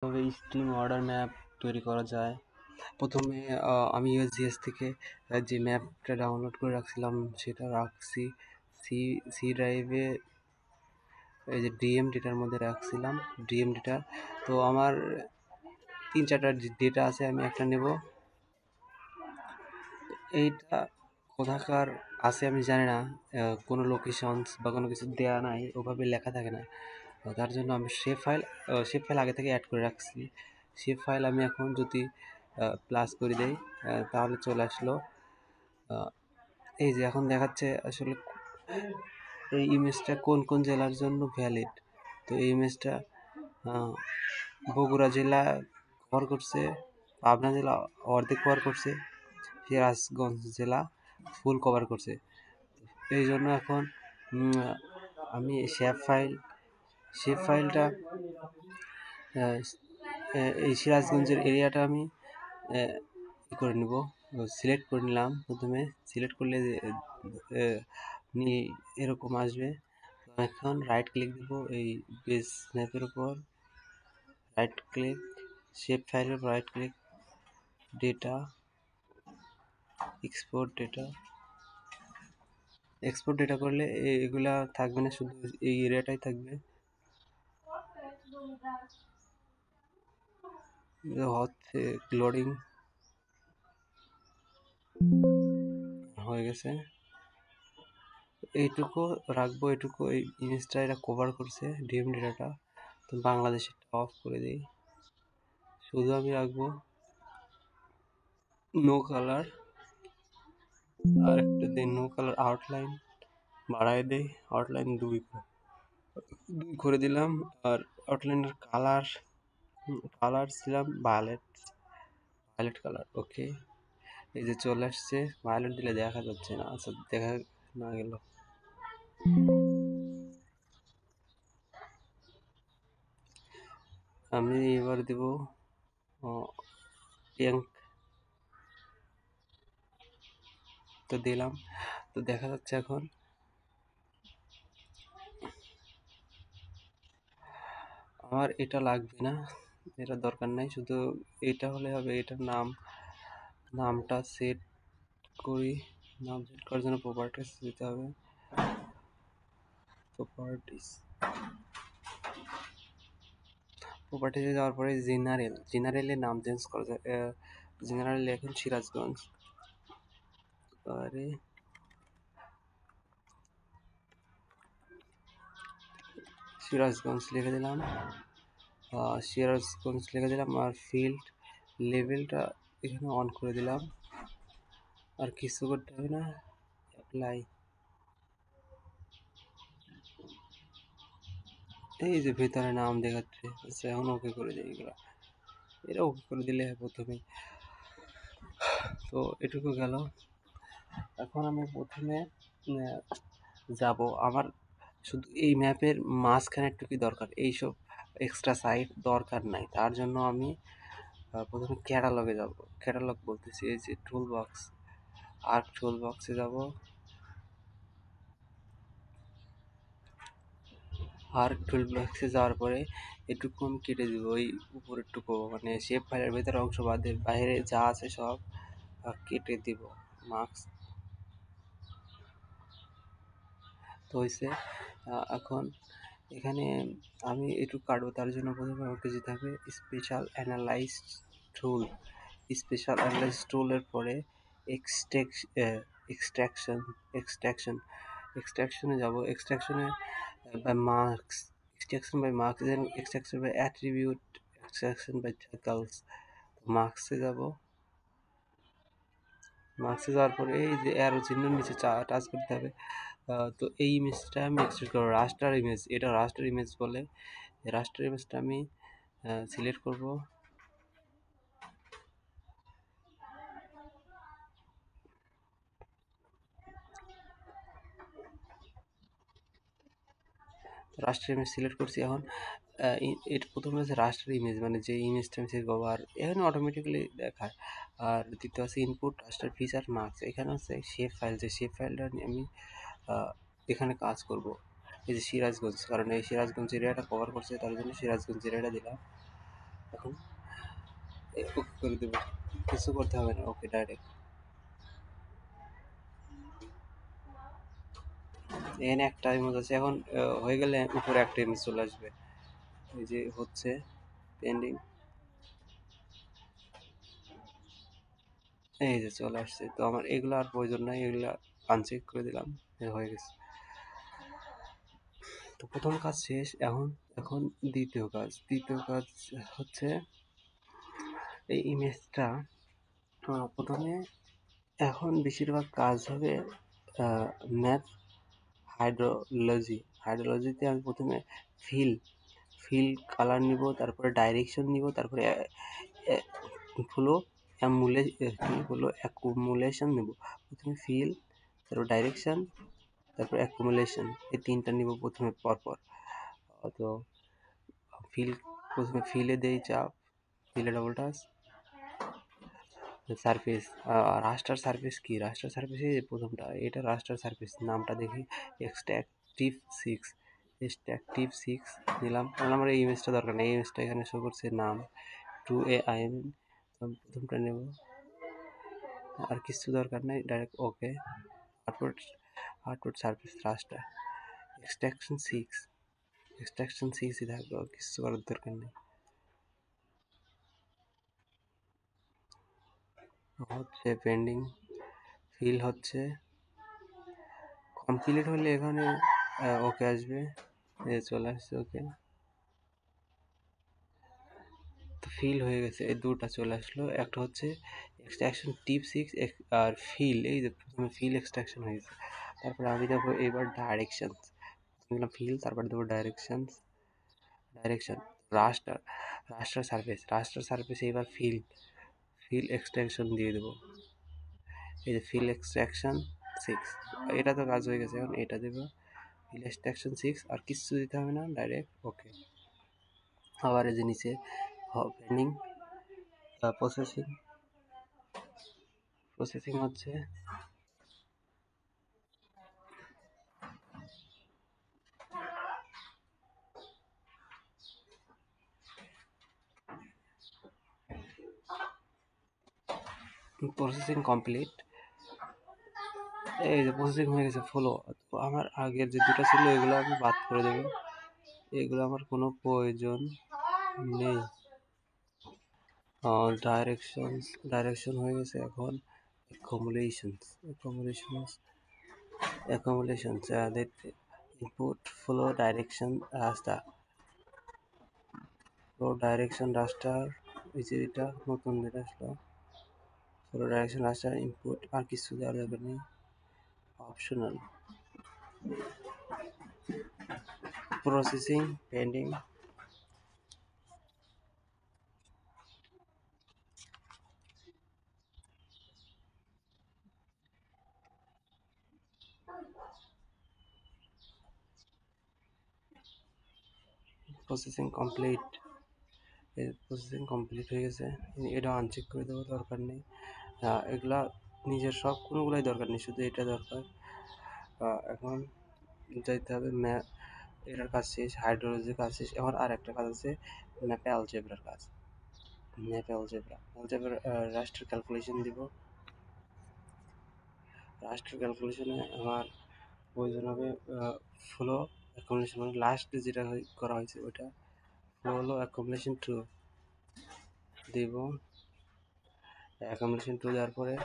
তবে stream order map তৈরি করা যায়। প্রথমে আমি ইউএসজিএস থেকে যে ম্যাপটা ডাউনলোড করে রাখছিলাম সেটা রাখছি সি সি ড্রাইভে, এই যে ডিএম ডেটার মধ্যে রাখছিলাম ডিএম ডেটা। তো আমার 3-4টা ডেটা আছে, আমি একটা নেব। এইটা কোথাকার আছে আমি জানি না, কোনো লোকেশনস বা কোনো কিছু দেওয়া নাই, ওভাবে লেখা থাকে না। তার জন্য আমি শেপ ফাইল আগে থেকে অ্যাড করে রাখছি। শেপ ফাইল আমি এখন যদি প্লাস করে দেই তাহলে চলে আসলো। এই যে এখন দেখাচ্ছে আসলে এই ইমেজটা কোন কোন জেলার জন্য ভ্যালিড। তো এই ইমেজটা বগুড়া জেলা কভার করছে, পাবনা জেলা অর্ধেক কভার করছে, সিরাজগঞ্জ জেলা ফুল কভার করছে। এই জন্য এখন আমি শেপ ফাইলটা এই সিরাজগঞ্জের এরিয়াটা আমি করে নেব, সিলেক্ট করে নিলাম। প্রথমে সিলেক্ট করলে নীল এরকম আসবে। এখন রাইট ক্লিক দেবো এই বেস ম্যাপের উপর, রাইট ক্লিক, শেপ ফাইলের উপর right click, data, export data করলে এগুলা থাকবে না, শুধু এই এরিয়াটাই থাকবে। হচ্ছে লোডিং হয়ে গেছে। এইটুকু রাখবো, এইটুকু এই ইমেজটা এটা কভার করছে ডিএম ডেটাটা। তো বাংলাদেশেরটা অফ করে দিই, শুধু আমি রাখবো নো কালার, আর একটা দিই নো কালার আউটলাইন, বাড়াই দেই আউটলাইন 2 করে দিলাম। আর আউটলাইনের কালার ছিলাম ভায়োলেট কালার। ওকে, এই যে চলে আসছে। ভায়োলেট দিলে দেখা যাচ্ছে না, আচ্ছা দেখা না গেল। আমি এবার দেব পিঙ্ক, তো দিলাম, তো দেখা যাচ্ছে। এখন আমার এটা লাগবে না, এটা দরকার নাই, শুধু এটা হলে হবে। এটার নামটা সেট করি। নাম সেট করার জন্য প্রপার্টিস দিতে হবে। প্রপার্টিসে যাওয়ার পরে জেনারেলে নাম চেঞ্জ করা যায়। জেনারেলে এখন সিরাজগঞ্জ, আরে সিরাজগঞ্জ লিখে দিলাম, আর ফিল্ড লেভেলটা এখানে অন করে দিলাম। আর কিছু করতে হবে না, অ্যাপ্লাই। এই যে ভেতরে নাম দেখাচ্ছে, আচ্ছা এখন ওকে করে দিই। এটা ওকে করে দিলে প্রথমে। তো এটুকু গেল। এখন আমি প্রথমে যাব, আমার শুধু এই ম্যাপের মাঝখানে একটুকুই দরকার, এইসব এক্সট্রা সাইট দরকার নাই। তার জন্য আমি প্রথমে ক্যাটালগে যাব। ক্যাটালগ বলতেছি এই যে টুল বক্স, টুল বক্সে যাব। টুল বক্সে যাওয়ার পরে এটুকু আমি কেটে দিব, ওই উপরের টুকু, মানে শেপ ফাইলের ভেতরে অংশ বাদে বাইরে যা আছে সব কেটে দিব। মার্কস তো হয়েছে। এখন এখানে আমি এটুকু কাটবো, তার জন্য প্রথমে আমাকে যেতে হবে স্পেশাল অ্যানালাইজ টুলের পরে এক্সট্রাকশনে যাব। এক্সট্রাকশনে by marks, extraction by attribute, extraction by titles. মার্কসে যাব। মার্কসে যাওয়ার পরে এই যে অ্যারো চিহ্ন নিচে টাচ করতে হবে। তো এই ইমেজটা আমি এক্সট্রাক্ট করবো, রাস্টার ইমেজ, এটা রাস্টার ইমেজ বলে। রাস্টার ইমেজটা আমি সিলেক্ট করব। রাস্টার ইমেজ সিলেক্ট করছি। এখন এটা প্রথমে আছে রাস্টার ইমেজ, মানে যে ইমেজটা আমি সিলেক্ট করবো, আর এখানে অটোমেটিক্যালি দেখায়। আর দ্বিতীয় আছে ইনপুট রাস্টার ফিচার মার্কস, এখানে আছে শেপ ফাইল, যে শেপ ফাইলটা নিয়ে আমি এখানে কাজ করব। এই যে সিরাজগঞ্জ, কারণ এই সিরাজগঞ্জ এরিয়াটা কভার করছে, তার জন্য সিরাজগঞ্জ এরিয়াটা দিলাম। এখন ওকে করে দেবো, কিছু করতে হবে না, ওকে ডাইরেক্ট। এখানে একটা ইমেজ আছে, এখন হয়ে গেলে উপরে একটা ইমেজ চলে আসবে। এই যে হচ্ছে পেন্ডিং, এই যে চলে আসছে। তো আমার এগুলো আর প্রয়োজন নাই, এগুলা আনচেক করে দিলাম, হয়ে গেছে। তো প্রথম কাজ শেষ। এখন এখন দ্বিতীয় কাজ হচ্ছে এই ইমেজটা প্রথমে, এখন বেশিরভাগ কাজ হবে ম্যাপ হাইড্রোলজিতে আমি প্রথমে ফিল ফিল কালার নিব, তারপরে ডাইরেকশন নিব, তারপরে ফ্লো অ্যাকুমুলেশন নেব। প্রথমে ফিল, তারপর ডাইরেকশন, তারপর অ্যাকুমুলেশন, এই তিনটা নিব প্রথমে পরপর। তো ফিল, প্রথমে ফিলে দেই চাপ, ফিলে ডবল টাচ, সারফেস। রাস্টার সারফেস কি, রাস্টার সারফেস এই প্রথমটা, এটা রাস্টার সারফেস, নামটা দেখি এক্সট্রাকটিভ 6 নিলাম, কারণ আমার এই ইমেজটা দরকার নেই, এই ইমেজটা এখানে শো করছে নাম 2AIM, প্রথমটা নেব, আর কিছু দরকার নেই, ডাইরেক্ট ওকে। আউটপুট সারফেস রাস্টার এক্সট্রাকশন 6ই থাকবে, কিছু করার দরকার নেই। হচ্ছে পেন্ডিং, ফিল হচ্ছে কমপ্লিট হলে এখানে ওকে আসবে, চলে আসছে ওকে। তো ফিল হয়ে গেছে, এই দুটা চলে আসলো। একটা হচ্ছে এক্সট্রাকশন টিপ 6 আর ফিল, এই যে প্রথমে ফিল এক্সট্রাকশন হয়ে গেছে। তারপরে আমি দেবো এবার ডাইরেকশন, দিলাম ফিল, তারপরে দেবো ডাইরেকশন রাস্টার রাস্টার সারফেস এবার ফিল এক্সট্রাকশন দিয়ে দেবো। এই যে ফিল এক্সট্রাকশন 6, এটা তো কাজ হয়ে গেছে, এখন এটা দেবো ফিল এক্সট্রাকশন 6, আর কিছু দিতে হবে না, ডাইরেক্ট ওকে। আবার এই যে নিচে পেন্ডিং, প্রসেসিং হচ্ছে প্রসেসিং কমপ্লিট, এই যে প্রসেসিং হয়ে গেছে ফলো। তো আমার আগের যে দুটো ছিল এগুলো আমি বাদ করে দেবো, এগুলো আমার কোনো প্রয়োজন নেই। ডাইরেকশন হয়ে গেছে, এখন অ্যাকুমুলেশনস দেখতে ইনপুট ফ্লো ডাইরেকশন রাস্টার, এই যে এটা নতুন যেটা আসলো, ফ্লো ডাইরেকশন রাস্টার ইনপুট, আর কিছু দেওয়ার দরকার নেই, optional. Processing pending, processing complete হয়ে গেছে। এটা আনচেক করে দেবো, দরকার নেই। এগুলা নিজের সব কোনোগুলাই দরকার নেই, শুধু এটা দরকার। এখন যাইতে হবে এটার কাজ শেষ, হাইড্রোলজির কাজ শেষ। এখন আর একটা কাজ আছে, ম্যাপে অ্যালজেব্রার কাজ। অ্যালজেব্রা রাস্টার ক্যালকুলেশন দিব। রাস্টার ক্যালকুলেশনে আমার প্রয়োজন হবে ফ্লো অ্যাকুমুলেশন, মানে লাস্ট যেটা করা হয়েছে ওটা ফ্লো অ্যাকুমুলেশন 2 দিব। অ্যাকুমুলেশন 2 দেওয়ার পরে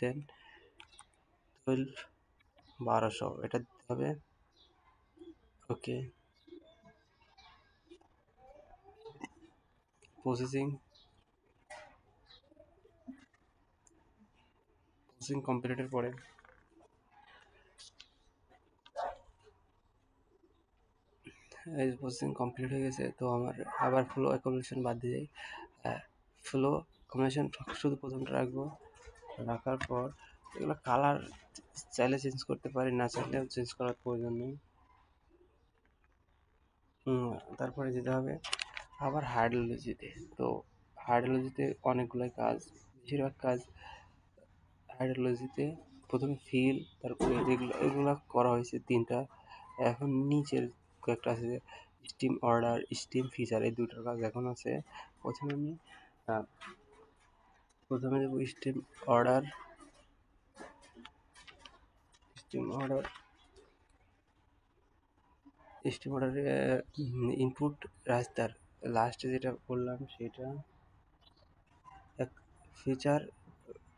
দেন 1200 এটা দিতে হবে, ওকে। প্রসেসিং কমপ্লিটের পরে এই প্রসেসিং কমপ্লিট হয়ে গেছে। তো আমার আবার ফ্লো অ্যাকুমুলেশন বাদ দিয়ে ফ্লো অ্যাকুমুলেশন শুধু প্রথমটা রাখবো, রাখার পর এগুলো কালার চাইলে চেঞ্জ করতে পারি, না চাইলেও চেঞ্জ করার প্রয়োজন নেই। তারপরে যেতে হবে আবার হাইড্রোলজিতে। তো হাইড্রোলজিতে অনেকগুলোই কাজ, বেশিরভাগ কাজ হাইড্রোলজিতে প্রথমে ফিল, তারপরে এগুলো করা হয়েছে তিনটা। এখন নিচের কয়েকটা আছে, স্টিম অর্ডার, স্টিম ফিচার, এই দুটোর কাজ এখন আছে। প্রথমে আমি আহ, প্রথমে দেবো steam order, steam order, steam অর্ডারে ইনপুট রাস্তার লাস্টে যেটা বললাম সেটা এক ফিচার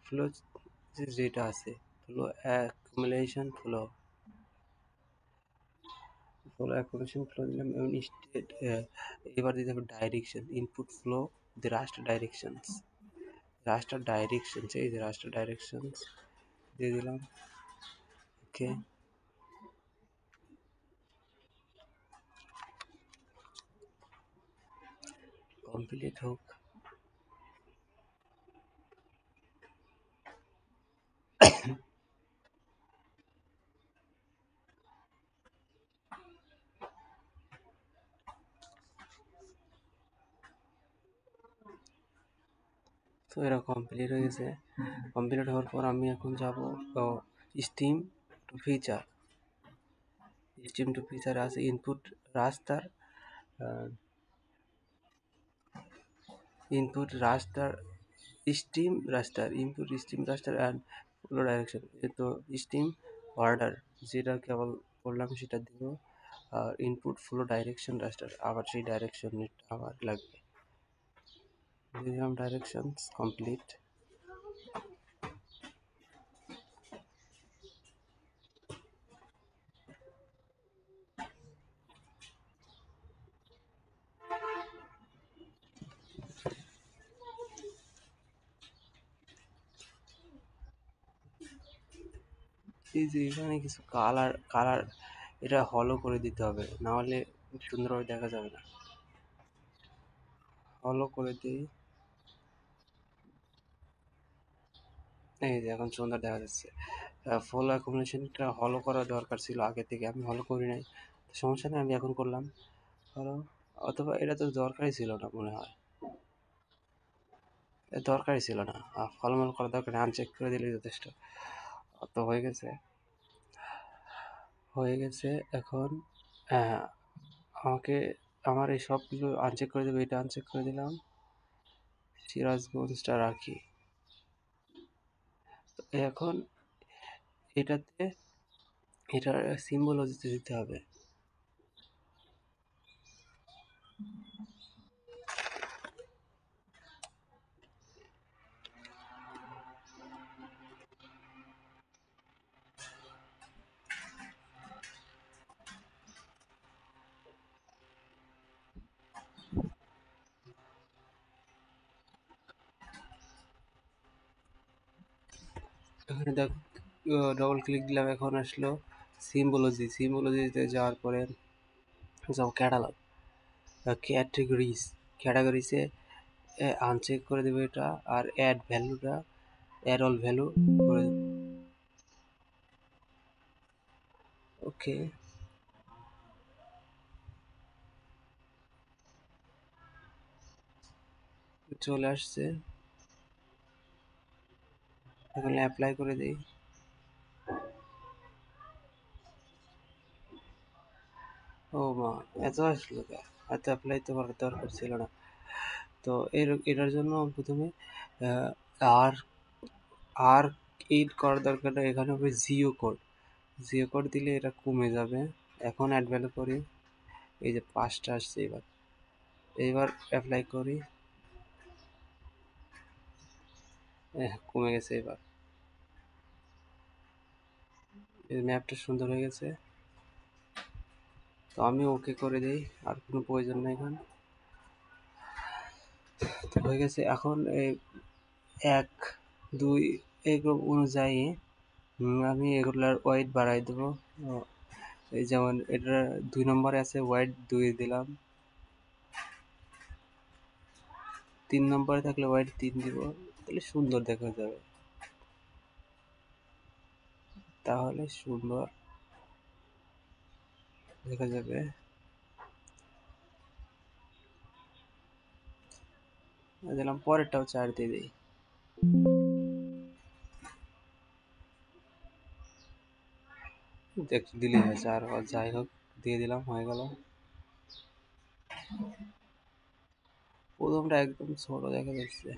ফ্লো, যেটা আছে flow accumulation flow, flow accumulation flow দিলাম এবং স্টেট। এবার দিতে হবে ডাইরেকশন, ইনপুট ফ্লো দি রাস্টার ডাইরেকশনস, রাস্টার ডাইরেকশনস, এই যে রাস্টার ডাইরেকশনস দিয়ে দিলাম। ওকে, কমপ্লিট হোক। তো এরা কমপ্লিট হয়ে গেছে। কমপ্লিট হওয়ার পর আমি এখন যাব stream to feature. Stream to feature আছে input raster, input raster, stream raster, input stream raster and flow direction. তো স্টিম অর্ডার যেটা কেবল বললাম সেটা দিব, আর ইনপুট ফ্লো ডাইরেকশন রাস্টার, আবার সেই ডাইরেকশন আবার লাগবে। দিলাম ডাইরেকশনস, কমপ্লিট। এই যে এখানে কিছু কালার কালার এটা হলো করে দিতে হবে, না হলে সুন্দরভাবে দেখা যাবে না। হলো করে দিই, এই যে এখন সুন্দর দেখা যাচ্ছে। ফুল অ্যাকুমুলেশনটা হলো করা দরকার ছিল আগে থেকে, আমি হলো করি নাই। সমস্যা নেই, আমি এখন করলাম হলো। অথবা এটা তো দরকারই ছিল না মনে হয়, দরকারই ছিল না, ফলমল করা দরকার নেই, আনচেক করে দিলেই যথেষ্ট। তো হয়ে গেছে, হয়ে গেছে। এখন আমাকে আমার এই সবগুলো আনচেক করে দেবে, এটা আনচেক করে দিলাম, সিরাজগঞ্জটা রাখি। তো এখন এটাতে এটার সিম্বলজিতে দিতে হবে। এখানে দেখ, ডবল ক্লিক দিলাম, এখন আসলো সিম্বলজি। সিম্বলজিতে যাওয়ার পরে যাও ক্যাটালগ, ক্যাটেগরিজ, ক্যাটাগরিজে আনচেক করে দেবে এটা, আর অ্যাড ভ্যালুটা অ্যাড অল ভ্যালু করে দেবে। ওকে, চলে আসছে, এখন অ্যাপ্লাই করে দিই। ও মা, এত আসলো কে? এত অ্যাপ্লাই তো করার দরকার ছিল না। তো এটার জন্য প্রথমে আর আর এইড করার দরকার নেই, এখানে হবে জিও কোড। জিও কোড দিলে এটা কমে যাবে। এখন অ্যাড ভ্যালু করি, এই যে 5টা আসছে। এবার এইবার অ্যাপ্লাই করি, কমে গেছে। এবার এই ম্যাপটা সুন্দর হয়ে গেছে। তো আমি ওকে করে দিই, আর কোনো প্রয়োজন নেই এখন। তো হয়ে গেছে। এখন এই 1, 2 এগুলো অনুযায়ী আমি এগুলার ওয়েট বাড়াই দেবো। এই যেমন এটা 2 নম্বরে আছে, ওয়েট 2 দিলাম। 3 নম্বরে থাকলে ওয়েট 3 দিব, তাহলে সুন্দর দেখা যাবে, তাহলে সুন্দর দেখা যাবে। দিলাম, পরেরটাও 4 দিয়ে দিই। একটু দিলেই হয় 4, যাই হোক দিয়ে দিলাম, হয়ে গেল। প্রথমটা একদম ছোট দেখা যাচ্ছে।